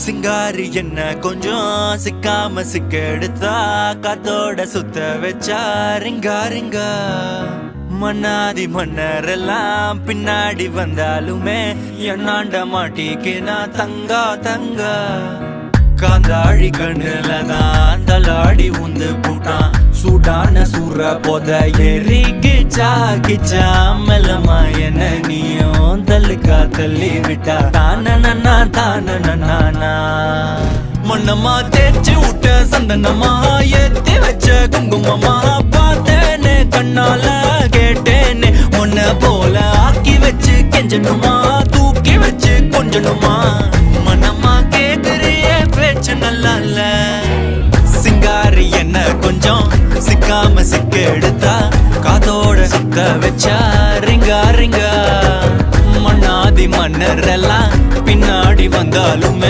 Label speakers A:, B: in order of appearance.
A: சிங்காரி என்ன கொஞ்சம் சிக்காம சிக்க எடுத்தா காத்தோட சுத்த வச்சா ரிங்கா ரிங்கா மன்னாதி மன்னரெல்லாம் பின்னாடி வந்தாலுமே என்னாண்ட மாட்டிக்கு நான் தங்கா தங்கா காந்தாழி கண்ணுலதான் தலாடி உந்து பூட்டான் சூடான சூற போத ஏறி கிச்சா கிச்சா மெல்லமா என்ன நீயும் தள்ளுக்கா தள்ளி விட்டா தானனா தானனா மண்ணம்மா தேய்ச்சி விட்ட சந்தனமா ஏத்தி வச்ச குங்குமமா பார்த்தேனே கண்ணால கேட்டேனே உன்ன போல ஆக்கி வச்சு கெஞ்சணுமா தூக்கி வச்சு கொஞ்சணுமா மனமா கேக்குறிய பேச்சு நல்லா இல்ல சிங்காரி என்ன கொஞ்சம் சிக்காம சிக்க எடுத்தா காதோட சுத்த வச்சா ரிங்கா ரிங்கா மன்னாதி மன்னர் எல்லாம் பின்னாடி வந்தாலுமே